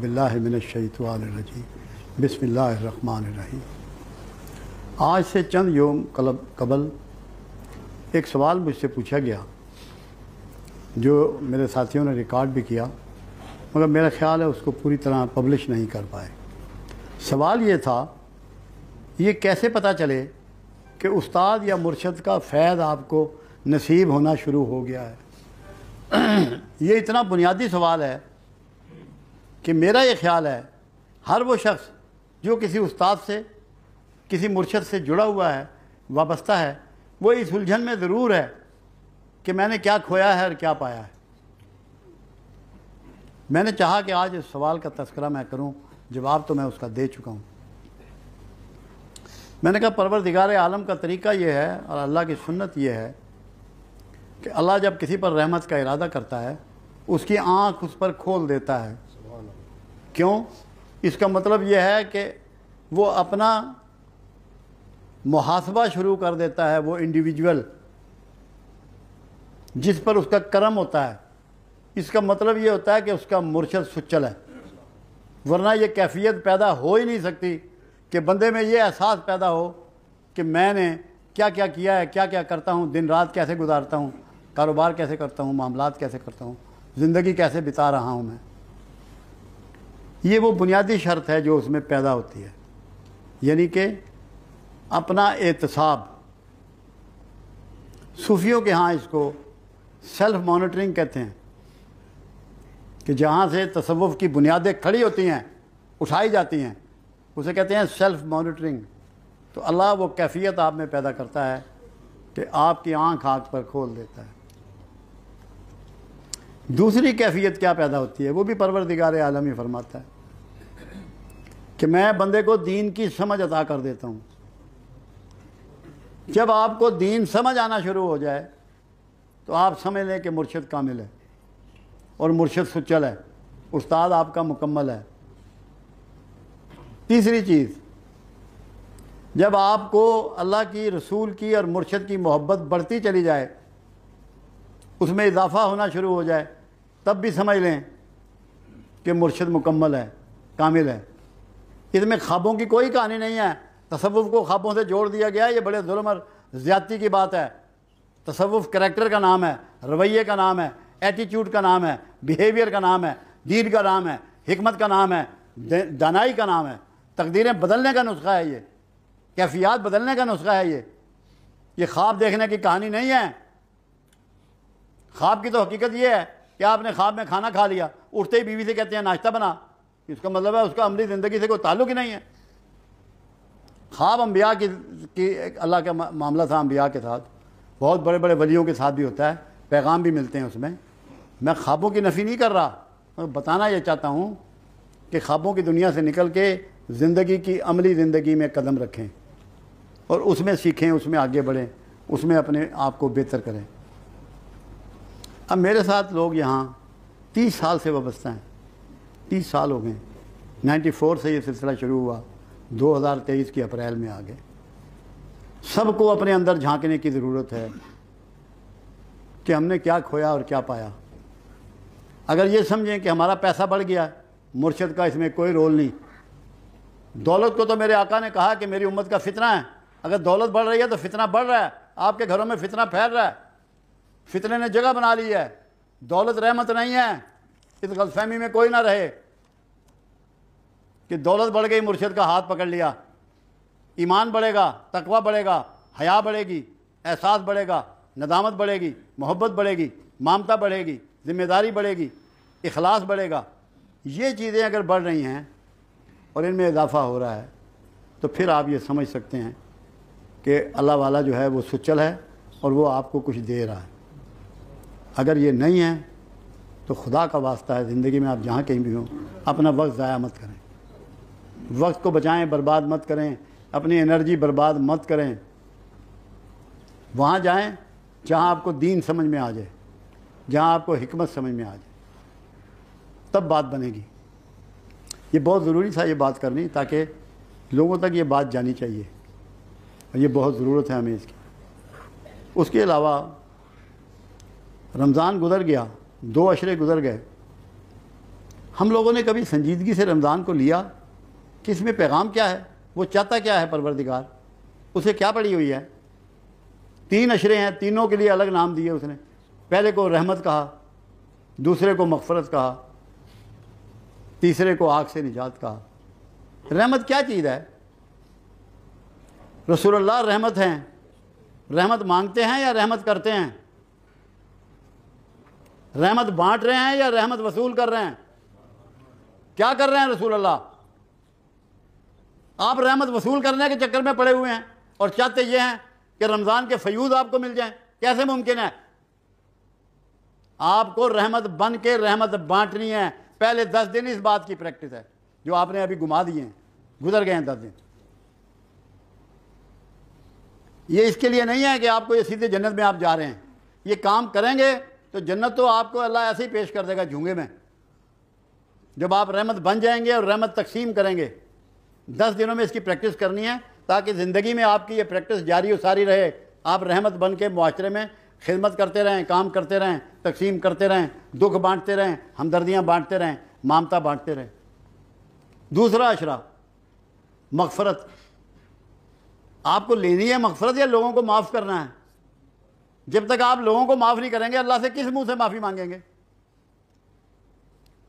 باللہ من الشیطان الرجیم بسم اللہ الرحمن الرحیم۔ آج سے چند یوم قبل ایک سوال مجھ سے پوچھا گیا جو میرے ساتھیوں نے ریکارڈ بھی کیا، مگر میرا خیال ہے اس کو پوری طرح پبلش نہیں کر پائے۔ سوال یہ تھا، یہ کیسے پتہ چلے کہ استاد یا مرشد کا فیض آپ کو نصیب ہونا شروع ہو گیا ہے؟ یہ اتنا بنیادی سوال ہے کہ میرا یہ خیال ہے ہر وہ شخص جو کسی استاد سے کسی مرشد سے جڑا ہوا ہے، وابستہ ہے، وہ اس الجھن میں ضرور ہے کہ میں نے کیا کھویا ہے اور کیا پایا ہے۔ میں نے چاہا کہ آج اس سوال کا تذکرہ میں کروں، جواب تو میں اس کا دے چکا ہوں۔ میں نے کہا پروردگار عالم کا طریقہ یہ ہے اور اللہ کی سنت یہ ہے کہ اللہ جب کسی پر رحمت کا ارادہ کرتا ہے اس کی آنکھ اس پر کھول دیتا ہے۔ کیوں؟ اس کا مطلب یہ ہے کہ وہ اپنا محاسبہ شروع کر دیتا ہے، وہ انڈیویجول جس پر اس کا کرم ہوتا ہے۔ اس کا مطلب یہ ہوتا ہے کہ اس کا مرشد سچل ہے، ورنہ یہ کیفیت پیدا ہو ہی نہیں سکتی کہ بندے میں یہ احساس پیدا ہو کہ میں نے کیا کیا کیا ہے، کیا کیا کرتا ہوں، دن رات کیسے گزارتا ہوں، کاروبار کیسے کرتا ہوں، معاملات کیسے کرتا ہوں، زندگی کیسے بتا رہا ہوں میں۔ یہ وہ بنیادی شرط ہے جو اس میں پیدا ہوتی ہے، یعنی کہ اپنا احتساب۔ صوفیوں کے ہاں اس کو سیلف مانیٹرنگ کہتے ہیں، کہ جہاں سے تصوف کی بنیادیں کھڑی ہوتی ہیں، اٹھائی جاتی ہیں، اسے کہتے ہیں سیلف مانیٹرنگ۔ تو اللہ وہ کیفیت آپ میں پیدا کرتا ہے کہ آپ کی آنکھ پر کھول دیتا ہے۔ دوسری کیفیت کیا پیدا ہوتی ہے، وہ بھی پروردگار عالم ہی فرماتا ہے کہ میں بندے کو دین کی سمجھ عطا کر دیتا ہوں۔ جب آپ کو دین سمجھ آنا شروع ہو جائے تو آپ سمجھ لیں کہ مرشد کامل ہے اور مرشد سچل ہے، استاد آپ کا مکمل ہے۔ تیسری چیز، جب آپ کو اللہ کی، رسول کی اور مرشد کی محبت بڑھتی چلی جائے، اس میں اضافہ ہونا شروع ہو جائے، تب بھی سمجھ لیں کہ مرشد مکمل ہے، کامل ہے۔ اس میں خوابوں کی کوئی کہانی نہیں ہے۔ تصوف کو خوابوں سے جوڑ دیا گیا ہے، یہ بڑے ظلم اور زیادتی کی بات ہے۔ تصوف کریکٹر کا نام ہے، رویے کا نام ہے، ایٹیٹیوڈ کا نام ہے، بیہیویئر کا نام ہے، دین کا نام ہے، حکمت کا نام ہے، دانائی کا نام ہے۔ تقدیریں بدلنے کا نسخہ ہے، یہ کیفیات بدلنے کا نسخہ ہے۔ یہ خواب دیکھنے کی کہانی نہیں ہے۔ خواب کی تو حقیقت یہ ہے کہ آپ نے خواب میں کھانا کھا لیا، اٹھتے ہی بیوی سے کہتے ہیں ناشتہ بنا، اس کا مطلب ہے اس کا عملی زندگی سے کوئی تعلق ہی نہیں ہے۔ خواب انبیاء کی اللہ کا معاملہ تھا، انبیاء کے ساتھ، بہت بڑے بڑے ولیوں کے ساتھ بھی ہوتا ہے، پیغام بھی ملتے ہیں اس میں۔ میں خوابوں کی نفی نہیں کر رہا، میں بتانا یہ چاہتا ہوں کہ خوابوں کی دنیا سے نکل کے زندگی کی عملی زندگی میں قدم رکھیں اور اس میں سیکھیں، اس میں آگے بڑھیں، اس میں اپنے آپ کو بہتر کریں۔ اب میرے ساتھ لوگ یہاں 30 سال سے وابستہ ہیں، 30 سال ہو گئے۔ 94 سے یہ سلسلہ شروع ہوا، 2023 کی اپریل میں آ گئے۔ سب کو اپنے اندر جھانکنے کی ضرورت ہے کہ ہم نے کیا کھویا اور کیا پایا۔ اگر یہ سمجھیں کہ ہمارا پیسہ بڑھ گیا، مرشد کا اس میں کوئی رول نہیں۔ دولت کو تو میرے آقا نے کہا کہ میری امت کا فتنہ ہے، اگر دولت بڑھ رہی ہے تو فتنہ بڑھ رہا ہے، آپ کے گھروں میں فتنہ پھیل رہا ہے، فتنے نے جگہ بنا لی ہے۔ دولت رحمت نہیں ہے، اس غلط فہمی میں کوئی نہ رہے کہ دولت بڑھ گئی، مرشد کا ہاتھ پکڑ لیا۔ ایمان بڑھے گا، تقوی بڑھے گا، حیا بڑھے گی، احساس بڑھے گا، ندامت بڑھے گی، محبت بڑھے گی، ممتا بڑھے گی، ذمہ داری بڑھے گی، اخلاص بڑھے گا۔ یہ چیزیں اگر بڑھ رہی ہیں اور ان میں اضافہ ہو رہا ہے تو پھر آپ یہ سمجھ سکتے ہیں کہ اللہ والا جو ہے وہ سچل ہے اور وہ آپ کو کچھ دے رہا ہے۔ اگر یہ نہیں ہے تو خدا کا واسطہ ہے، زندگی میں آپ جہاں کہیں بھی ہوں اپنا وقت ضائع مت کریں، وقت کو بچائیں، برباد مت کریں، اپنی انرجی برباد مت کریں۔ وہاں جائیں جہاں آپ کو دین سمجھ میں آ جائے، جہاں آپ کو حکمت سمجھ میں آ جائے، تب بات بنے گی۔ یہ بہت ضروری تھا یہ بات کرنی، تاکہ لوگوں تک یہ بات جانی چاہیے، اور یہ بہت ضرورت ہے ہمیں اس کی۔ اس کے علاوہ رمضان گزر گیا، 2 عشرے گزر گئے، ہم لوگوں نے کبھی سنجیدگی سے رمضان کو لیا کہ اس میں پیغام کیا ہے، وہ چاہتا کیا ہے پروردگار، اسے کیا پڑی ہوئی ہے؟ 3 اشرے ہیں، تینوں کے لیے الگ نام دیے اس نے. پہلے کو رحمت کہا، دوسرے کو مغفرت کہا، تیسرے کو آگ سے نجات کہا. رحمت کیا چیز ہے؟ رسول اللہ رحمت ہیں. رحمت مانگتے ہیں یا رحمت کرتے ہیں؟ رحمت بانٹ رہے ہیں یا رحمت وصول کر رہے ہیں؟ کیا کر رہے ہیں رسول اللہ؟ آپ رحمت وصول کرنے کے چکر میں پڑے ہوئے ہیں اور چاہتے یہ ہیں کہ رمضان کے فیوض آپ کو مل جائیں. کیسے ممکن ہے؟ آپ کو رحمت بن کے رحمت بانٹنی ہے. پہلے 10 دن اس بات کی پریکٹس ہے جو آپ نے ابھی گما دیے ہیں، گزر گئے ہیں 10 دن. یہ اس کے لیے نہیں ہے کہ آپ کو یہ سیدھے جنت میں آپ جا رہے ہیں. یہ کام کریں گے تو جنت تو آپ کو اللہ ایسے ہی پیش کر دے گا جھونگے میں. جب آپ رحمت بن جائیں گے اور رحمت تقسیم کریں گے، 10 دنوں میں اس کی پریکٹس کرنی ہے تاکہ زندگی میں آپ کی یہ پریکٹس جاری و ساری رہے. آپ رحمت بن کے معاشرے میں خدمت کرتے رہیں، کام کرتے رہیں، تقسیم کرتے رہیں، دکھ بانٹتے رہیں، ہمدردیاں بانٹتے رہیں، مامتا بانٹتے رہیں. دوسرا اشرا مغفرت. آپ کو لینی ہے مغفرت یا لوگوں کو معاف کرنا ہے؟ جب تک آپ لوگوں کو معاف نہیں کریں گے اللہ سے کس منہ سے معافی مانگیں گے؟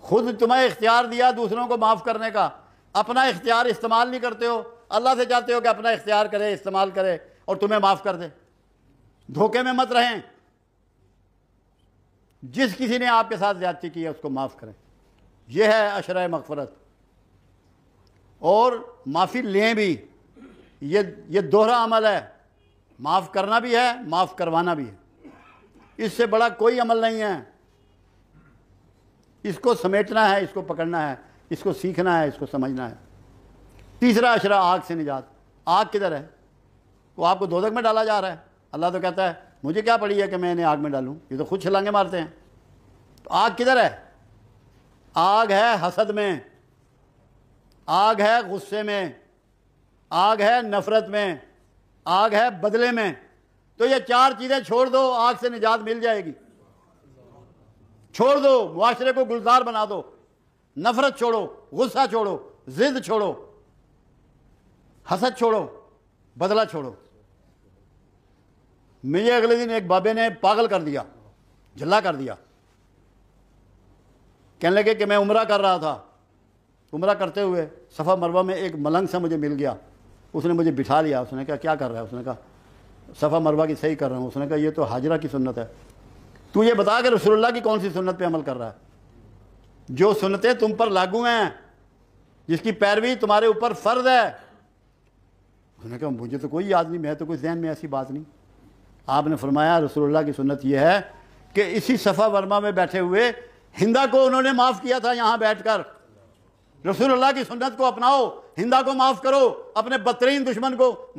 خود تمہیں اختیار دیا دوسروں کو معاف کرنے کا، اپنا اختیار استعمال نہیں کرتے ہو. اللہ سے چاہتے ہو کہ اپنا اختیار کرے، استعمال کرے اور تمہیں معاف کر دے. دھوکے میں مت رہیں. جس کسی نے آپ کے ساتھ زیادتی کی ہے اس کو معاف کریں. یہ ہے عشرہ مغفرت. اور معافی لیں بھی. یہ دوہرا عمل ہے. معاف کرنا بھی ہے، معاف کروانا بھی ہے. اس سے بڑا کوئی عمل نہیں ہے. اس کو سمیٹنا ہے، اس کو پکڑنا ہے، اس کو سیکھنا ہے، اس کو سمجھنا ہے. تیسرا اشرہ آگ سے نجات. آگ کدھر ہے؟ وہ آپ کو دوزخ میں ڈالا جا رہا ہے. اللہ تو کہتا ہے مجھے کیا پڑی ہے کہ میں انہیں آگ میں ڈالوں، یہ تو خود چھلانگیں مارتے ہیں. تو آگ کدھر ہے؟ آگ ہے حسد میں، آگ ہے غصے میں، آگ ہے نفرت میں، آگ ہے بدلے میں. تو یہ 4 چیزیں چھوڑ دو، آگ سے نجات مل جائے گی. چھوڑ دو، معاشرے کو گلزار بنا دو. نفرت چھوڑو، غصہ چھوڑو، ضد چھوڑو، حسد چھوڑو، بدلہ چھوڑو. مجھے اگلے دن ایک بابے نے پاگل کر دیا، جھلا کر دیا. کہنے لگے کہ میں عمرہ کر رہا تھا، عمرہ کرتے ہوئے صفا مروہ میں ایک ملنگ سا مجھے مل گیا. اس نے مجھے بٹھا لیا. اس نے کہا کیا کر رہا ہے؟ اس نے کہا صفا مروہ کی صحیح کر رہا ہوں. اس نے کہا یہ تو حاجرہ کی سنت ہے. تو یہ بتا کہ رسول اللہ کی کون سی سنت پہ عمل کر رہا ہے؟ جو سنتیں تم پر لاگو ہیں، جس کی پیروی تمہارے اوپر فرض ہے. اس نے کہا مجھے تو کوئی یاد نہیں، میں تو کوئی ذہن میں ایسی بات نہیں. آپ نے فرمایا رسول اللہ کی سنت یہ ہے کہ اسی صفا ورما میں بیٹھے ہوئے ہندا کو انہوں نے معاف کیا تھا. یہاں بیٹھ کر رسول اللہ کی سنت کو اپناؤ، ہندا کو معاف کرو، اپنے بدترین دشمن کو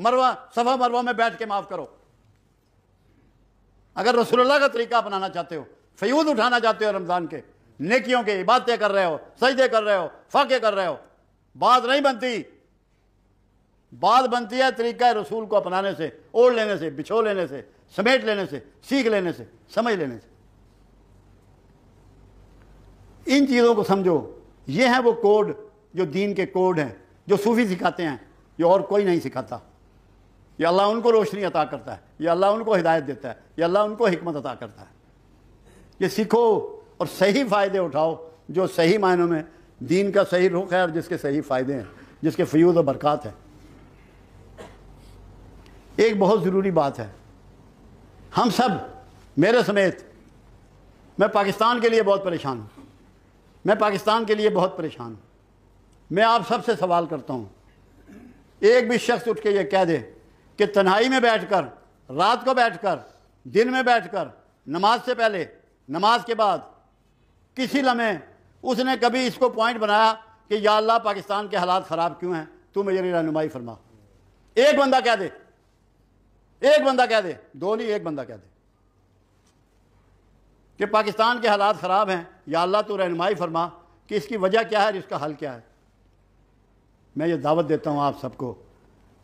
صفا مروہ میں بیٹھ کے معاف کرو. اگر رسول اللہ کا طریقہ اپنانا چاہتے ہو، فیوض اٹھانا چاہتے ہو رمضان کے، نیکیوں کے، عبادتیں کر رہے ہو، سجدے کر رہے ہو، فاقے کر رہے ہو، بات نہیں بنتی. بات بنتی ہے طریقہ رسول کو اپنانے سے، اوڑھ لینے سے، بچھو لینے سے، سمیٹ لینے سے، سیکھ لینے سے، سمجھ لینے سے. ان چیزوں کو سمجھو. یہ ہیں وہ کوڈ جو دین کے کوڈ ہیں، جو صوفی سکھاتے ہیں، یہ اور کوئی نہیں سکھاتا. یہ اللہ ان کو روشنی عطا کرتا ہے، یہ اللہ ان کو ہدایت دیتا ہے، یہ اللہ ان کو حکمت عطا کرتا ہے. یہ سیکھو اور صحیح فائدے اٹھاؤ جو صحیح معنوں میں دین کا صحیح رخ ہے اور جس کے صحیح فائدے ہیں، جس کے فیوض و برکات ہیں. ایک بہت ضروری بات ہے، ہم سب میرے سمیت، میں پاکستان کے لیے بہت پریشان ہوں. میں پاکستان کے لیے بہت پریشان ہوں. میں آپ سب سے سوال کرتا ہوں، ایک بھی شخص اٹھ کے یہ کہہ دے کہ تنہائی میں بیٹھ کر، رات کو بیٹھ کر، دن میں بیٹھ کر، نماز سے پہلے، نماز کے بعد، کسی لمحے اس نے کبھی اس کو پوائنٹ بنایا کہ یا اللہ پاکستان کے حالات خراب کیوں ہیں، تو میری رہنمائی فرما. ایک بندہ کہہ دے، ایک بندہ کہہ دے، 2 نہیں، ایک بندہ کہہ دے کہ پاکستان کے حالات خراب ہیں، یا اللہ تو رہنمائی فرما کہ اس کی وجہ کیا ہے اور اس کا حل کیا ہے. میں یہ دعوت دیتا ہوں آپ سب کو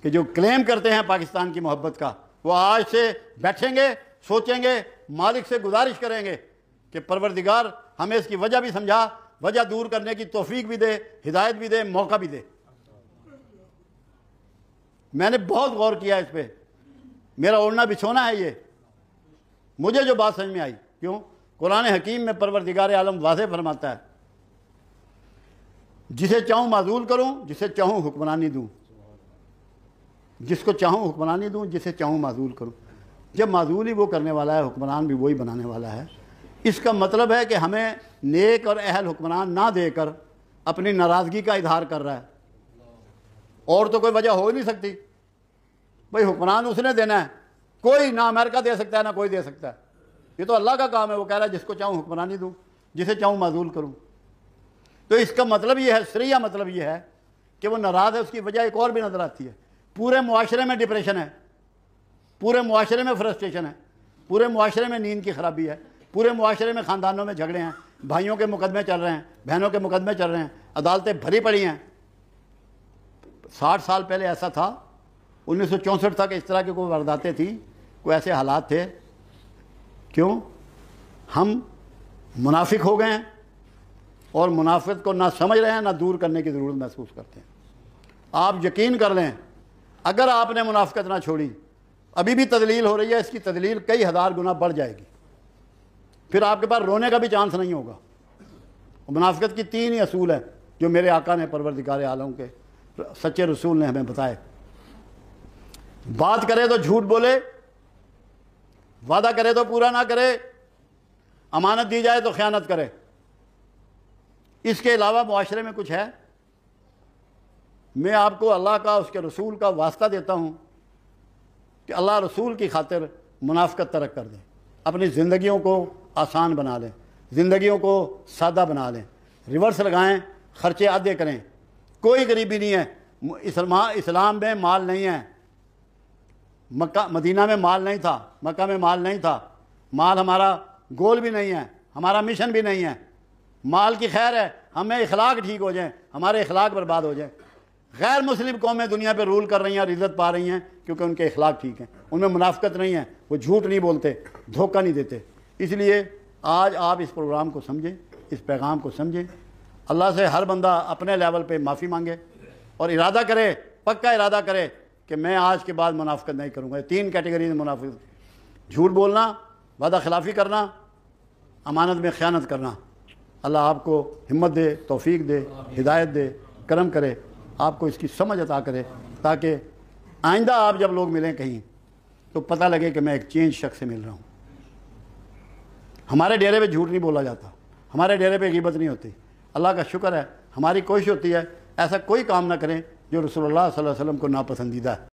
کہ جو کلیم کرتے ہیں پاکستان کی محبت کا، وہ آج سے بیٹھیں گے، سوچیں گے، مالک سے گزارش کریں گے کہ پروردگار ہمیں اس کی وجہ بھی سمجھا وجہ دور کرنے کی توفیق بھی دے، ہدایت بھی دے، موقع بھی دے۔ میں نے بہت غور کیا اس پہ، میرا اوڑھنا بچھونا ہے یہ، مجھے جو بات سمجھ میں آئی۔ کیوں؟ قرآن حکیم میں پروردگار عالم واضح فرماتا ہے، جسے چاہوں معزول کروں، جسے چاہوں حکمرانی دوں، جس کو چاہوں حکمرانی دوں، جسے چاہوں معزول کروں۔ جب معزول ہی وہ کرنے والا ہے، حکمران بھی وہی بنانے والا ہے، اس کا مطلب ہے کہ ہمیں نیک اور اہل حکمران نہ دے کر اپنی ناراضگی کا اظہار کر رہا ہے، اور تو کوئی وجہ ہو ہی نہیں سکتی۔ بھائی حکمران اس نے دینا ہے، کوئی نہ امریکہ دے سکتا ہے نہ کوئی دے سکتا ہے، یہ تو اللہ کا کام ہے۔ وہ کہہ رہا ہے جس کو چاہوں حکمرانی دوں، جسے چاہوں معزول کروں۔ تو اس کا مطلب یہ ہے، سریہ مطلب یہ ہے کہ وہ ناراض ہے، اس کی وجہ ایک اور بھی نظر آتی ہے۔ پورے معاشرے میں ڈپریشن ہے، پورے معاشرے میں فرسٹریشن ہے، پورے معاشرے میں نیند کی خرابی ہے، پورے معاشرے میں خاندانوں میں جھگڑے ہیں، بھائیوں کے مقدمے چل رہے ہیں، بہنوں کے مقدمے چل رہے ہیں، عدالتیں بھری پڑی ہیں۔ 60 سال پہلے ایسا تھا، 1964 تک اس طرح کی کوئی وارداتیں تھیں، کوئی ایسے حالات تھے۔ کیوں؟ ہم منافق ہو گئے ہیں، اور منافقت کو نہ سمجھ رہے ہیں، نہ دور کرنے کی ضرورت محسوس کرتے ہیں۔ آپ یقین کر لیں، اگر آپ نے منافقت نہ چھوڑی، ابھی بھی تدلیل ہو رہی ہے، اس کی تدلیل کئی ہزار گنا بڑھ جائے گی، پھر آپ کے پاس رونے کا بھی چانس نہیں ہوگا۔ منافقت کی 3 ہی اصول ہیں جو میرے آقا نے، پروردگار عالم کے سچے رسول نے ہمیں بتائے۔ بات کرے تو جھوٹ بولے، وعدہ کرے تو پورا نہ کرے، امانت دی جائے تو خیانت کرے۔ اس کے علاوہ معاشرے میں کچھ ہے؟ میں آپ کو اللہ کا، اس کے رسول کا واسطہ دیتا ہوں کہ اللہ رسول کی خاطر منافقت ترک کر دیں، اپنی زندگیوں کو آسان بنا لیں، زندگیوں کو سادہ بنا لیں، ریورس لگائیں، خرچے آدھے کریں۔ کوئی غریبی نہیں ہے، اسلام میں مال نہیں ہے۔ مدینہ میں مال نہیں تھا، مکہ میں مال نہیں تھا، مال ہمارا گول بھی نہیں ہے، ہمارا مشن بھی نہیں ہے۔ مال کی خیر ہے، ہمیں اخلاق ٹھیک ہو جائیں، ہمارے اخلاق برباد ہو جائیں۔ غیر مسلم قومیں دنیا پہ رول کر رہی ہیں اور عزت پا رہی ہیں کیونکہ ان کے اخلاق ٹھیک ہیں، ان میں منافقت نہیں ہے، وہ جھوٹ نہیں بولتے، دھوکہ نہیں دیتے۔ اس لیے آج آپ اس پروگرام کو سمجھیں، اس پیغام کو سمجھیں، اللہ سے ہر بندہ اپنے لیول پہ معافی مانگے اور ارادہ کرے، پکا ارادہ کرے کہ میں آج کے بعد منافقت نہیں کروں گا۔ 3 کیٹیگری میں منافقت: جھوٹ بولنا، وعدہ خلافی کرنا، امانت میں خیانت کرنا۔ اللہ آپ کو ہمت دے، توفیق دے، ہدایت دے، کرم کرے، آپ کو اس کی سمجھ عطا کرے، تاکہ آئندہ آپ جب لوگ ملیں کہیں تو پتہ لگے کہ میں ایک چینج شخص سے مل رہا ہوں۔ ہمارے ڈیرے پہ جھوٹ نہیں بولا جاتا، ہمارے ڈیرے پہ غیبت نہیں ہوتی۔ اللہ کا شکر ہے، ہماری کوشش ہوتی ہے ایسا کوئی کام نہ کریں جو رسول اللہ صلی اللہ علیہ وسلم کو ناپسندیدہ ہے۔